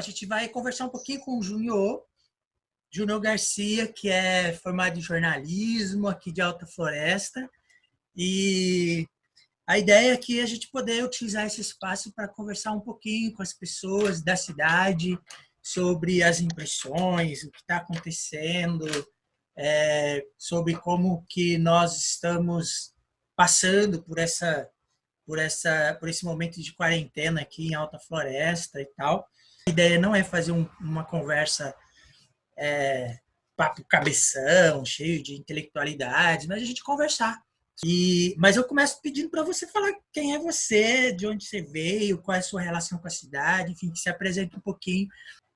gente vai conversar um pouquinho com o Júnior Garcia, que é formado em jornalismo aqui de Alta Floresta. E a ideia aqui é a gente poder utilizar esse espaço para conversar um pouquinho com as pessoas da cidade sobre as impressões, o que está acontecendo, sobre como que nós estamos passando por esse momento de quarentena aqui em Alta Floresta e tal. A ideia não é fazer uma conversa papo cabeção, cheio de intelectualidade, mas a gente conversar. Mas eu começo pedindo para você falar quem é você, de onde você veio, qual é a sua relação com a cidade, enfim, que se apresente um pouquinho.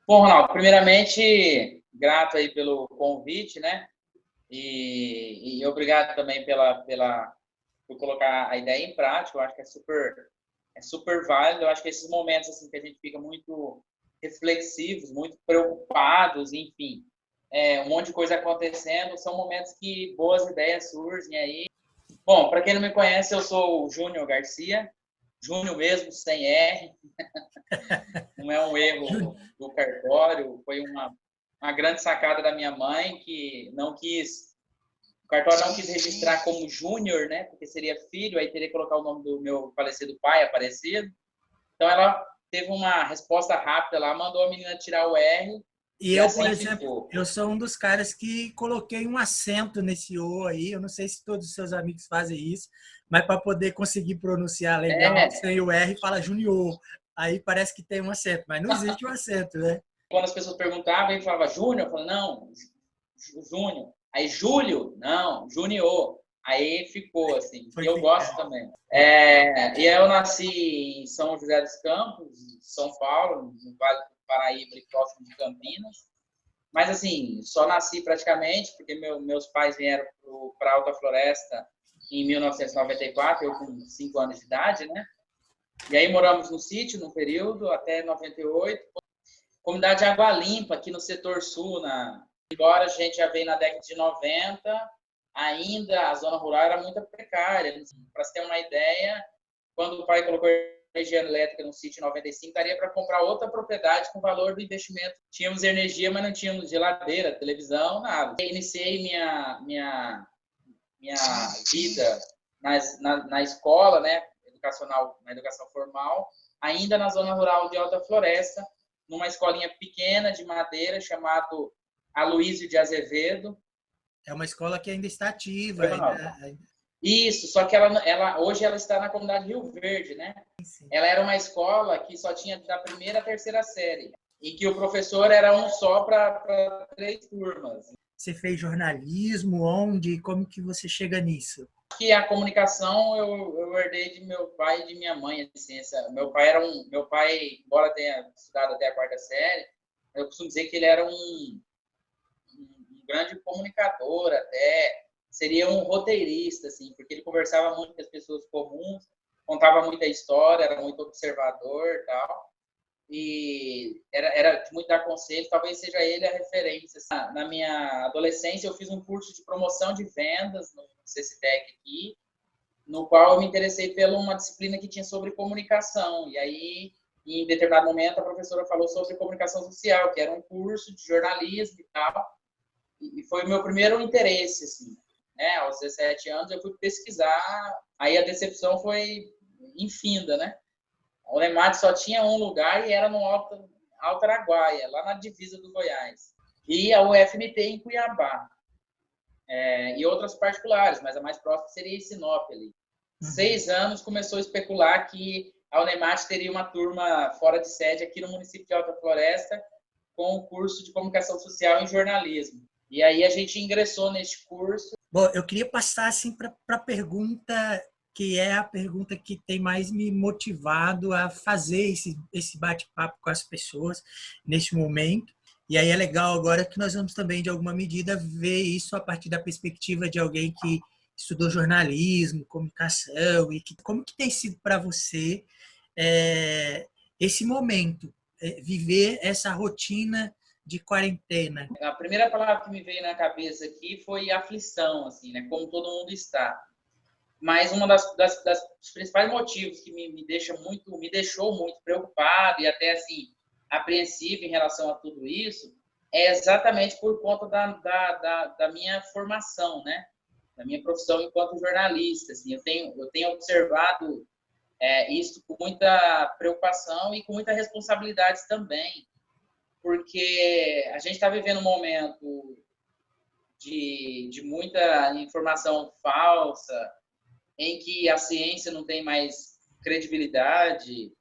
Bom, Ronaldo, primeiramente, grato aí pelo convite, né? E obrigado também por colocar a ideia em prática. Eu acho que é super válido. Eu acho que esses momentos assim, que a gente fica muito reflexivos, muito preocupados, enfim, um monte de coisa acontecendo, são momentos que boas ideias surgem aí. Bom, para quem não me conhece, eu sou o Júnior Garcia, Júnior mesmo, sem R. Não é um erro do cartório, foi uma grande sacada da minha mãe, que o cartório não quis registrar como Júnior, né? Porque seria filho, aí teria que colocar o nome do meu falecido pai, Aparecido. Então ela teve uma resposta rápida lá, mandou a menina tirar o R. E eu, assim por exemplo, ficou. eu sou um dos caras que coloquei um acento nesse O aí. Eu não sei se todos os seus amigos fazem isso, mas para poder conseguir pronunciar legal, sem o R, fala Junior. Aí parece que tem um acento, mas não existe um acento, né? Quando as pessoas perguntavam, ele falava Júnior, eu falava, não, Júnior. Aí Júlio, não, Junior. Aí ficou assim, e eu gosto também. E aí eu nasci em São José dos Campos, São Paulo, no Vale do Paraíba, próximo de Campinas. Mas assim, só nasci praticamente, porque meus pais vieram para Alta Floresta em 1994, eu com 5 anos de idade, né? E aí moramos no sítio, num período, até 98. Comunidade Água Limpa, aqui no setor sul, embora a gente já veio na década de 90, ainda a zona rural era muito precária. Para você ter uma ideia, quando o pai colocou energia elétrica no sítio em 95, daria para comprar outra propriedade com o valor do investimento. Tínhamos energia, mas não tínhamos geladeira, televisão, nada. Eu iniciei minha vida na escola, né, educacional, na educação formal, ainda na zona rural de Alta Floresta, numa escolinha pequena de madeira chamada Aloísio de Azevedo. É uma escola que ainda está ativa. Isso, só que hoje ela está na comunidade Rio Verde, né? Sim. Ela era uma escola que só tinha da primeira à terceira série e que o professor era um só para 3 turmas. Você fez jornalismo? Onde? Como que você chega nisso? Que a comunicação eu herdei de meu pai e de minha mãe. Assim, meu pai, embora tenha estudado até a 4ª série, eu costumo dizer que ele era um grande comunicador, até seria um roteirista, assim, porque ele conversava muito com as pessoas comuns, contava muita história, era muito observador e tal. E era de muito dar conselho, talvez seja ele a referência. Na minha adolescência, eu fiz um curso de promoção de vendas no CCTEC aqui, no qual eu me interessei por uma disciplina que tinha sobre comunicação. E aí, em determinado momento, a professora falou sobre comunicação social, que era um curso de jornalismo e tal. E foi o meu primeiro interesse, assim, né? Aos 17 anos, eu fui pesquisar, aí a decepção foi infinda, né? O Unemate só tinha um lugar e era no Alto Araguaia, lá na divisa do Goiás. E a UFMT em Cuiabá. E outras particulares, mas a mais próxima seria em Sinop ali. 6 anos começou a especular que a Unemate teria uma turma fora de sede aqui no município de Alta Floresta com o curso de comunicação social em jornalismo. E aí a gente ingressou neste curso. Bom, eu queria passar assim para a pergunta que é a pergunta que tem mais me motivado a fazer esse bate-papo com as pessoas neste momento. E aí é legal agora que nós vamos também, de alguma medida, ver isso a partir da perspectiva de alguém que estudou jornalismo, comunicação, e como que tem sido para você esse momento, viver essa rotina de quarentena? A primeira palavra que me veio na cabeça aqui foi aflição, assim, né? Como todo mundo está. Mas uma dos principais motivos que me deixou muito preocupado e até assim apreensivo em relação a tudo isso é exatamente por conta da minha formação, né? Da minha profissão enquanto jornalista. Assim, eu tenho observado isso com muita preocupação e com muita responsabilidade também, porque a gente está vivendo um momento de muita informação falsa, em que a ciência não tem mais credibilidade,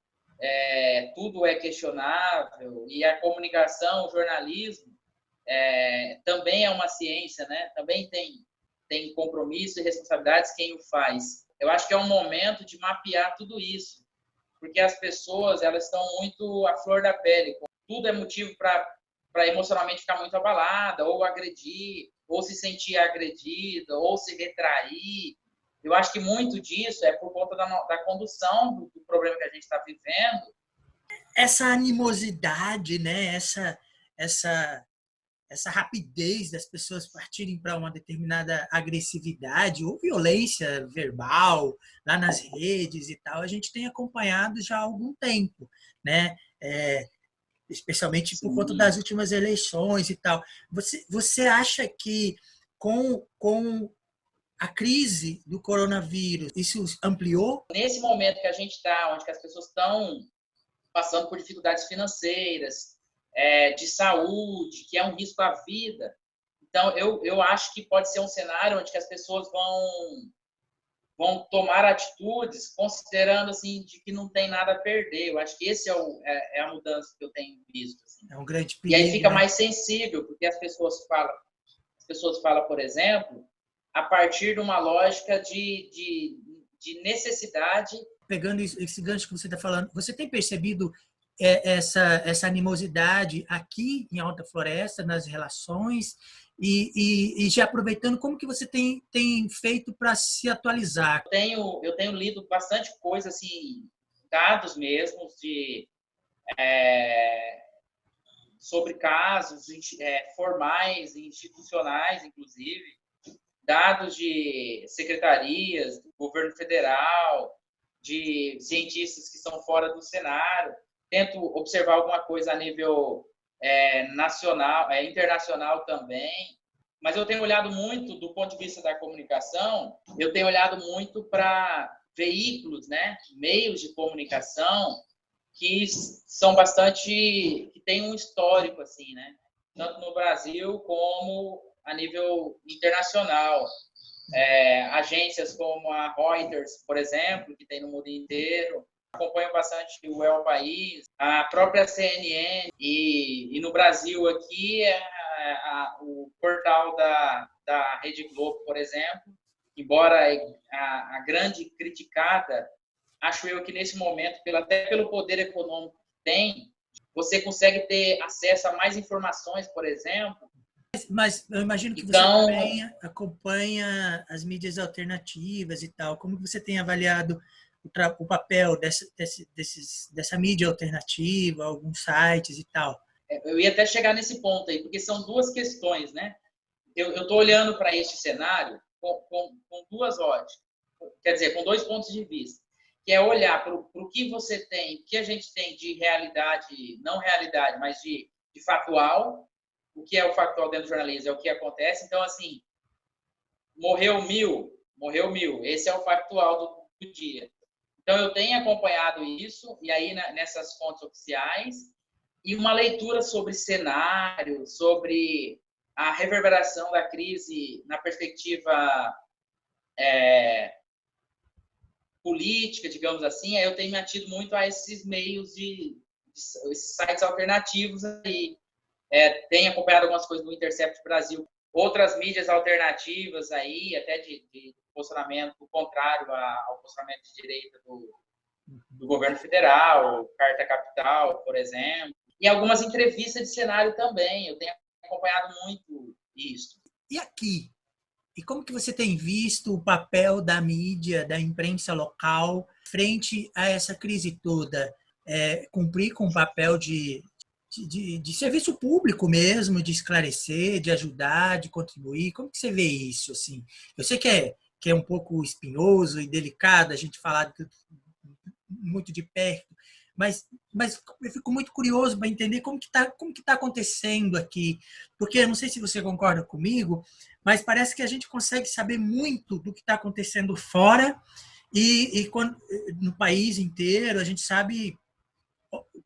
tudo é questionável, e a comunicação, o jornalismo, também é uma ciência, né? Também tem compromisso e responsabilidades quem o faz. Eu acho que é um momento de mapear tudo isso, porque as pessoas elas estão muito à flor da pele. Tudo é motivo para emocionalmente ficar muito abalada, ou agredir, ou se sentir agredida, ou se retrair. Eu acho que muito disso é por conta da condução do problema que a gente está vivendo. Essa animosidade, né? Essa rapidez das pessoas partirem para uma determinada agressividade ou violência verbal lá nas redes e tal, a gente tem acompanhado já há algum tempo, né? Especialmente por conta das últimas eleições e tal. Você acha que com a crise do coronavírus isso ampliou? Nesse momento que a gente está, onde as pessoas estão passando por dificuldades financeiras, de saúde, que é um risco à vida. Então, eu acho que pode ser um cenário onde as pessoas vão tomar atitudes considerando assim de que não tem nada a perder. Eu acho que esse é a mudança que eu tenho visto. Assim. É um grande perigo. E aí fica, né? mais sensível, porque as pessoas falam, por exemplo, a partir de uma lógica de necessidade. Pegando esse gancho que você está falando, você tem percebido essa animosidade aqui em Alta Floresta, nas relações, e já aproveitando, como que você tem feito para se atualizar? Eu tenho lido bastante coisa, assim, dados mesmos sobre casos formais, institucionais, inclusive, dados de secretarias, do governo federal, de cientistas que estão fora do cenário. Tento observar alguma coisa a nível nacional, internacional também. Mas eu tenho olhado muito, do ponto de vista da comunicação, eu tenho olhado muito para veículos, né, meios de comunicação que são bastante, que tem um histórico, assim, né, tanto no Brasil como a nível internacional. Agências como a Reuters, por exemplo, que tem no mundo inteiro. Acompanho bastante o El País, a própria CNN, e no Brasil aqui o portal da Rede Globo, por exemplo, embora a grande criticada, acho eu que nesse momento, até pelo poder econômico que tem, você consegue ter acesso a mais informações, por exemplo. Mas eu imagino que você também acompanha as mídias alternativas e tal. Como você tem avaliado o papel dessa mídia alternativa, alguns sites e tal? Eu ia até chegar nesse ponto aí, porque são duas questões, né? Eu estou olhando para este cenário com duas óticas, quer dizer, com dois pontos de vista, que é olhar para o que você tem, o que a gente tem de realidade, não realidade, mas de factual. O que é o factual dentro do jornalismo? É o que acontece. Então, assim, morreu mil. Esse é o factual do dia. Então, eu tenho acompanhado isso, e aí nessas fontes oficiais, e uma leitura sobre cenário, sobre a reverberação da crise na perspectiva política, digamos assim. Aí eu tenho me atido muito a esses meios esses sites alternativos aí. Tenho acompanhado algumas coisas do Intercept Brasil, outras mídias alternativas aí, até de posicionamento contrário ao posicionamento de direita do governo federal, Carta Capital, por exemplo, e algumas entrevistas de cenário também. Eu tenho acompanhado muito isso. E aqui? E como que você tem visto o papel da mídia, da imprensa local, frente a essa crise toda? Cumprir com o papel de serviço público mesmo, de esclarecer, de ajudar, de contribuir? Como que você vê isso? Assim? Eu sei que é um pouco espinhoso e delicado a gente falar muito de perto, mas eu fico muito curioso para entender como que tá acontecendo aqui. Porque eu não sei se você concorda comigo, mas parece que a gente consegue saber muito do que está acontecendo fora no país inteiro. A gente sabe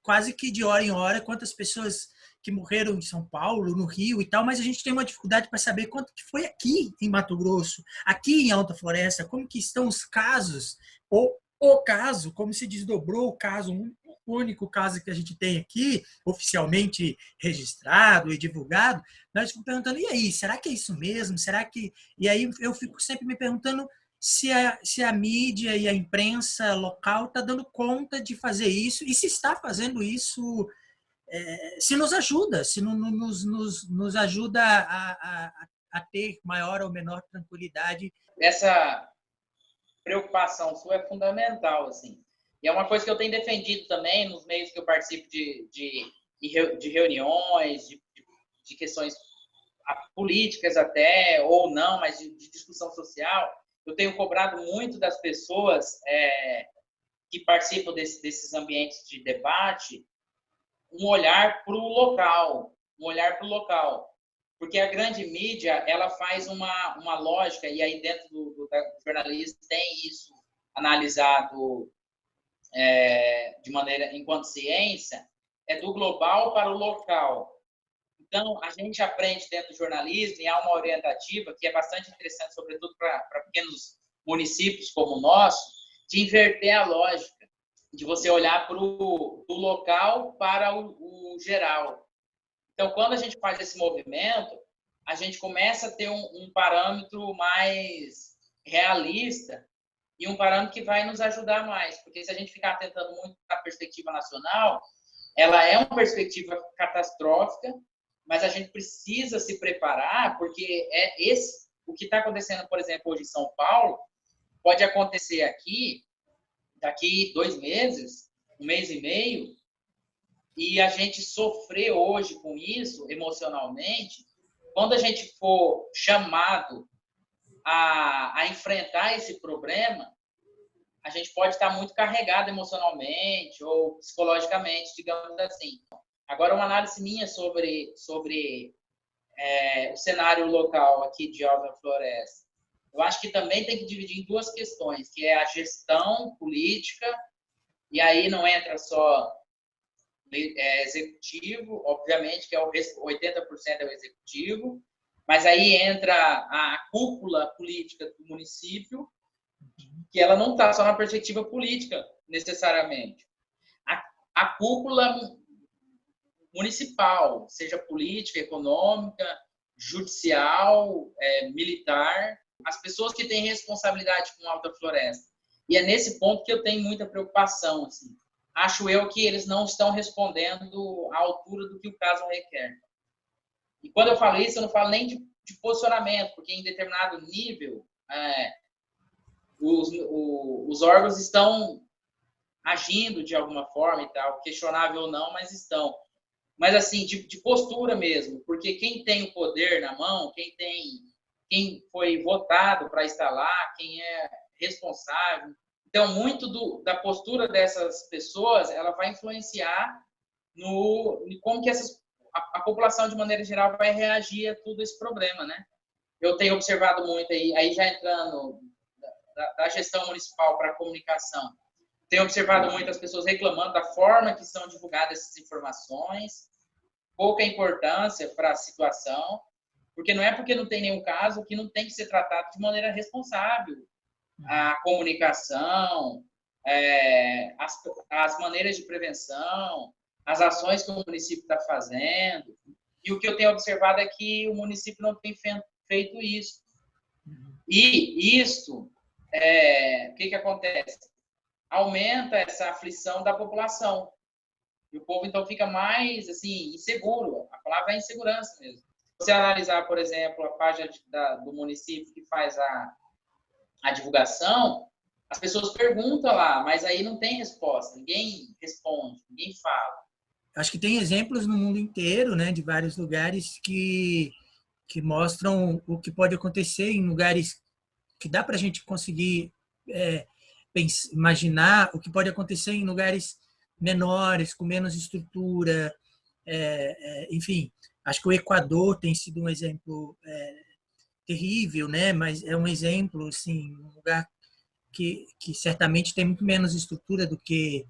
quase que de hora em hora quantas pessoas que morreram em São Paulo, no Rio e tal, mas a gente tem uma dificuldade para saber quanto que foi aqui em Mato Grosso, aqui em Alta Floresta, como que estão os casos, ou o caso, como se desdobrou o caso, um único caso que a gente tem aqui, oficialmente registrado e divulgado. Nós ficamos perguntando, e aí, será que é isso mesmo? Será que... E aí eu fico sempre me perguntando se a mídia e a imprensa local está dando conta de fazer isso, e se está fazendo isso, se nos ajuda, se nos ajuda a ter maior ou menor tranquilidade. Essa preocupação sua é fundamental, assim. E é uma coisa que eu tenho defendido também nos meios que eu participo de reuniões, de questões políticas até, ou não, mas de discussão social. Eu tenho cobrado muito das pessoas que participam desses ambientes de debate um olhar para o local, porque a grande mídia ela faz uma lógica, e aí dentro do jornalismo tem isso analisado de maneira enquanto ciência, é do global para o local. Então, a gente aprende dentro do jornalismo, e há uma orientativa que é bastante interessante, sobretudo para pequenos municípios como o nosso, de inverter a lógica, de você olhar do local para o geral. Então, quando a gente faz esse movimento, a gente começa a ter um parâmetro mais realista e um parâmetro que vai nos ajudar mais. Porque se a gente ficar tentando muito na perspectiva nacional, ela é uma perspectiva catastrófica, mas a gente precisa se preparar, porque o que está acontecendo, por exemplo, hoje em São Paulo, pode acontecer aqui, daqui 2 meses, 1 mês e meio, e a gente sofrer hoje com isso, emocionalmente, quando a gente for chamado a enfrentar esse problema, a gente pode estar muito carregado emocionalmente ou psicologicamente, digamos assim. Agora, uma análise minha sobre o cenário local aqui de Alta Floresta. Eu acho que também tem que dividir em 2 questões, que é a gestão política, e aí não entra só executivo, obviamente, que é 80% é o executivo, mas aí entra a cúpula política do município, que ela não está só na perspectiva política, necessariamente. A cúpula municipal, seja política, econômica, judicial, militar, as pessoas que têm responsabilidade com a Alta Floresta. E é nesse ponto que eu tenho muita preocupação. Assim. Acho eu que eles não estão respondendo à altura do que o caso requer. E quando eu falo isso, eu não falo nem de posicionamento, porque em determinado nível, os órgãos estão agindo de alguma forma e tal, questionável ou não, mas estão. Mas assim, de postura mesmo, porque quem tem o poder na mão, quem foi votado para estar lá, quem é responsável. Então, muito da postura dessas pessoas, ela vai influenciar no como que a população, de maneira geral, vai reagir a todo esse problema, né? Eu tenho observado muito aí já entrando da gestão municipal para a comunicação, tenho observado muito as pessoas reclamando da forma que são divulgadas essas informações, pouca importância para a situação, porque não é porque não tem nenhum caso que não tem que ser tratado de maneira responsável. A comunicação, as maneiras de prevenção, as ações que o município está fazendo. E o que eu tenho observado é que o município não tem feito isso. E isso, o que acontece? Aumenta essa aflição da população. E o povo, então, fica mais, assim, inseguro. A palavra é insegurança mesmo. Se você analisar, por exemplo, a página do município que faz a divulgação, as pessoas perguntam lá, mas aí não tem resposta. Ninguém responde, ninguém fala. Acho que tem exemplos no mundo inteiro, né, de vários lugares que mostram o que pode acontecer em lugares que dá para a gente conseguir imaginar o que pode acontecer em lugares menores, com menos estrutura. Enfim, acho que o Equador tem sido um exemplo terrível, né? Mas é um exemplo, assim, um lugar que certamente tem muito menos estrutura do que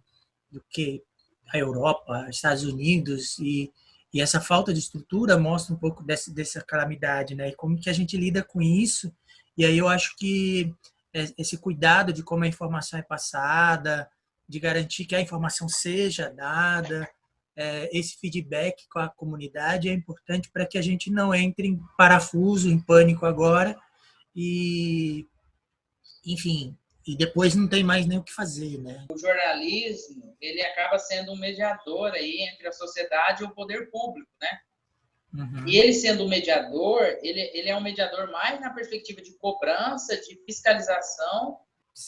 a Europa, Estados Unidos, e essa falta de estrutura mostra um pouco dessa calamidade, né? E como que a gente lida com isso. E aí eu acho que esse cuidado de como a informação é passada, de garantir que a informação seja dada, esse feedback com a comunidade é importante para que a gente não entre em parafuso, em pânico agora e, enfim, e depois não tem mais nem o que fazer, né? O jornalismo, ele acaba sendo um mediador aí entre a sociedade e o poder público, né? Uhum. E ele sendo um mediador, ele é um mediador mais na perspectiva de cobrança, de fiscalização.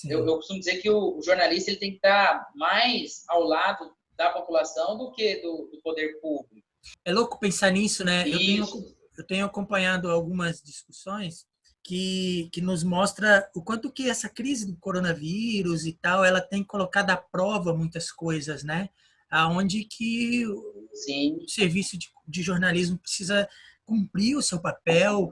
Eu costumo dizer que o jornalista ele tem que estar mais ao lado da população do que do poder público. É louco pensar nisso, né? Isso. Eu tenho acompanhado algumas discussões que nos mostra o quanto que essa crise do coronavírus e tal, ela tem colocado à prova muitas coisas, né? Aonde que Sim. o serviço de jornalismo precisa cumprir o seu papel,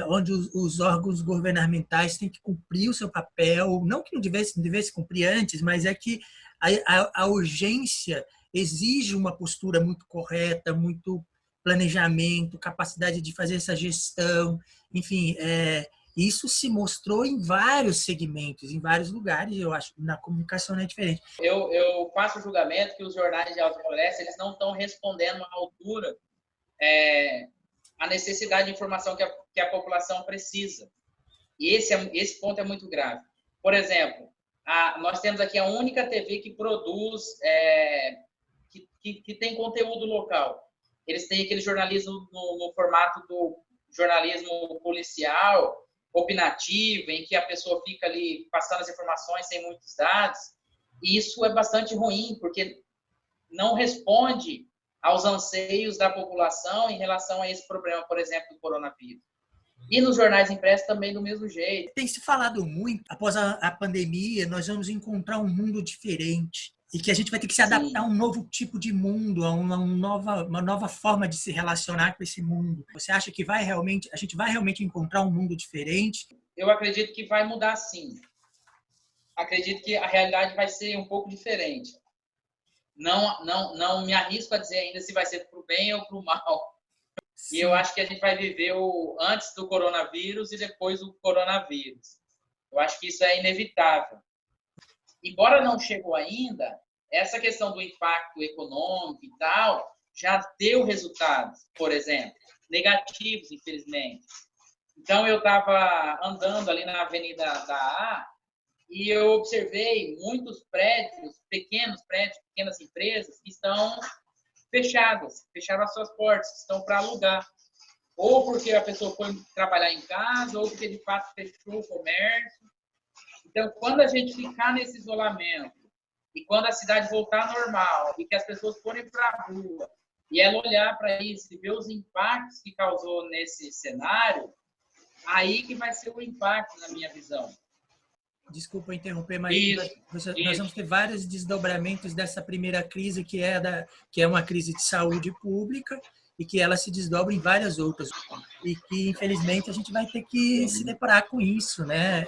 onde os órgãos governamentais têm que cumprir o seu papel, não que não devesse cumprir antes, mas é que a urgência exige uma postura muito correta, muito planejamento, capacidade de fazer essa gestão, enfim, isso se mostrou em vários segmentos, em vários lugares, eu acho, na comunicação não é diferente. Eu faço o julgamento que os jornais de alta floresta, eles não estão respondendo à altura a necessidade de informação que a população precisa. E esse ponto é muito grave. Por exemplo, nós temos aqui a única TV que produz, que tem conteúdo local. Eles têm aquele jornalismo no formato do jornalismo policial, opinativo, em que a pessoa fica ali passando as informações sem muitos dados. E isso é bastante ruim, porque não responde aos anseios da população em relação a esse problema, por exemplo, do coronavírus. E nos jornais impressos também do mesmo jeito. Tem se falado muito, após a pandemia, nós vamos encontrar um mundo diferente e que a gente vai ter que se adaptar a um novo tipo de mundo, a uma nova forma de se relacionar com esse mundo. Você acha que a gente vai realmente encontrar um mundo diferente? Eu acredito que vai mudar sim. Acredito que a realidade vai ser um pouco diferente. Não me arrisco a dizer ainda se vai ser para o bem ou para o mal. Sim. E eu acho que a gente vai viver o antes do coronavírus e depois do coronavírus. Eu acho que isso é inevitável. Embora não chegou ainda, essa questão do impacto econômico e tal já deu resultados, por exemplo, negativos, infelizmente. Então, eu estava andando ali na Avenida da A e eu observei muitos prédios, pequenas empresas que estão fecharam as suas portas, estão para alugar. Ou porque a pessoa foi trabalhar em casa, ou porque de fato fechou o comércio. Então, quando a gente ficar nesse isolamento, e quando a cidade voltar normal, e que as pessoas forem para a rua, e ela olhar para isso e ver os impactos que causou nesse cenário, aí que vai ser o impacto, na minha visão. Desculpa interromper, mas nós vamos ter vários desdobramentos dessa primeira crise, que é uma crise de saúde pública, e que ela se desdobra em várias outras. E que, infelizmente, a gente vai ter que se deparar com isso, né?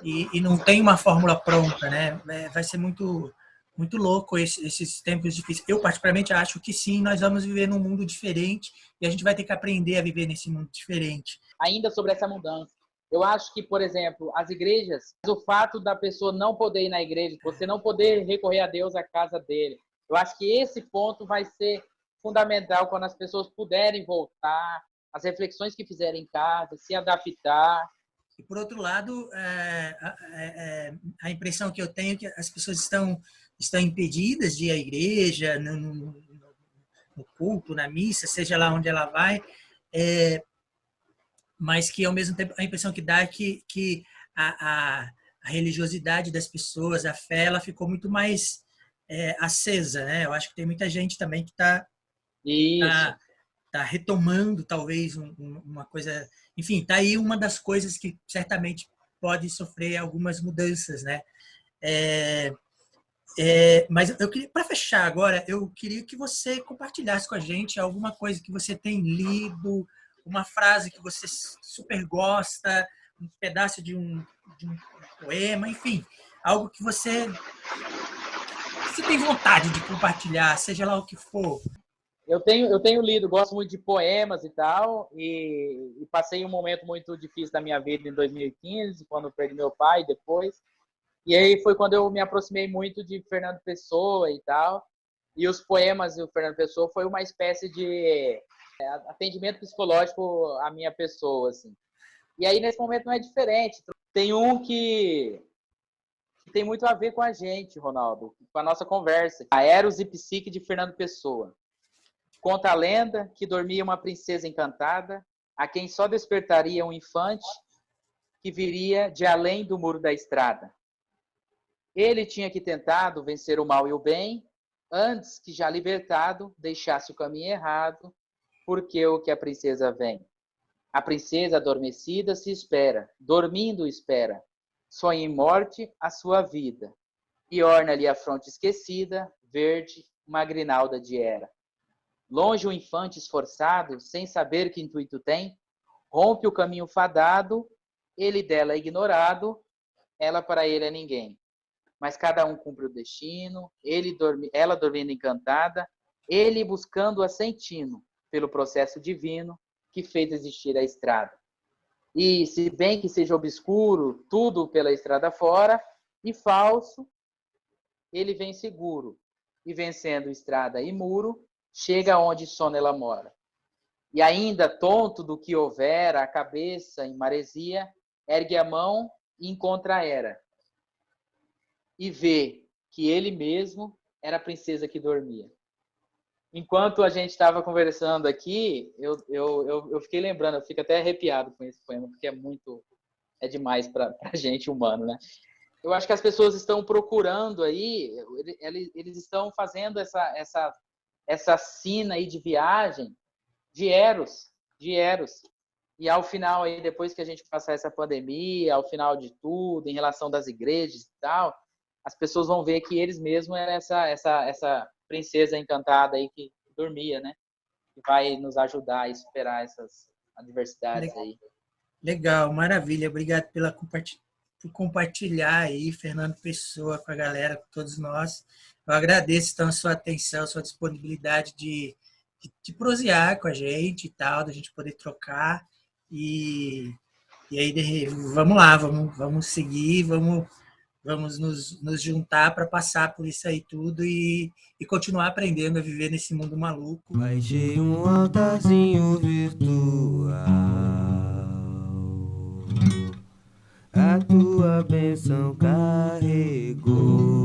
E não tem uma fórmula pronta, né? Vai ser muito, muito louco esses tempos difíceis. Eu, particularmente, acho que sim, nós vamos viver num mundo diferente e a gente vai ter que aprender a viver nesse mundo diferente. Ainda sobre essa mudança, eu acho que, por exemplo, as igrejas, o fato da pessoa não poder ir na igreja, você não poder recorrer a Deus à casa dele, eu acho que esse ponto vai ser fundamental quando as pessoas puderem voltar, as reflexões que fizerem em casa, se adaptar. E, por outro lado, a impressão que eu tenho é que as pessoas estão impedidas de ir à igreja, no culto, na missa, seja lá onde ela vai, mas que, ao mesmo tempo, a impressão que dá é que a religiosidade das pessoas, a fé, ela ficou muito mais acesa, né? Eu acho que tem muita gente também que está retomando, talvez, uma coisa... Enfim, está aí uma das coisas que certamente pode sofrer algumas mudanças, né? Mas eu queria, para fechar agora, eu queria que você compartilhasse com a gente alguma coisa que você tem lido, uma frase que você super gosta, um pedaço de um poema, enfim, algo que você tem vontade de compartilhar, seja lá o que for. Eu tenho lido, gosto muito de poemas e tal, e passei um momento muito difícil da minha vida em 2015, quando eu perdi meu pai depois. E aí foi quando eu me aproximei muito de Fernando Pessoa e tal. E os poemas do Fernando Pessoa foi uma espécie de atendimento psicológico à minha pessoa, assim. E aí nesse momento não é diferente. Tem um que tem muito a ver com a gente, Ronaldo, com a nossa conversa. A Eros e Psique de Fernando Pessoa. Conta a lenda que dormia uma princesa encantada, a quem só despertaria um infante que viria de além do muro da estrada. Ele tinha que tentado vencer o mal e o bem, antes que já libertado deixasse o caminho errado, porque o que a princesa vem. A princesa adormecida se espera, dormindo espera, sonha em morte a sua vida, e orna-lhe a fronte esquecida, verde, uma grinalda de era. Longe o infante esforçado, sem saber que intuito tem, rompe o caminho fadado, ele dela é ignorado, ela para ele é ninguém. Mas cada um cumpre o destino, ela dormindo encantada, ele buscando-a sem tino, pelo processo divino que fez existir a estrada. E se bem que seja obscuro, tudo pela estrada fora, e falso, ele vem seguro, e vencendo estrada e muro, chega onde sono ela mora. E ainda, tonto do que houver, a cabeça em maresia, ergue a mão e encontra a Hera. E vê que ele mesmo era a princesa que dormia. Enquanto a gente estava conversando aqui, eu fiquei lembrando, eu fico até arrepiado com esse poema, porque é demais para a gente humano, né? Eu acho que as pessoas estão procurando aí, eles estão fazendo essa sina aí de viagem de Eros. E ao final aí, depois que a gente passar essa pandemia, ao final de tudo, em relação das igrejas e tal, as pessoas vão ver que eles mesmos eram essa princesa encantada aí que dormia, né? Que vai nos ajudar a superar essas adversidades aí. Legal, maravilha. Obrigado por compartilhar aí, Fernando Pessoa, com a galera, com todos nós. Eu agradeço, então, a sua atenção, a sua disponibilidade de prosear com a gente e tal, da gente poder trocar. E aí, vamos lá, vamos seguir, vamos nos juntar para passar por isso aí tudo e continuar aprendendo a viver nesse mundo maluco. Baixei um altarzinho virtual, a tua bênção carregou.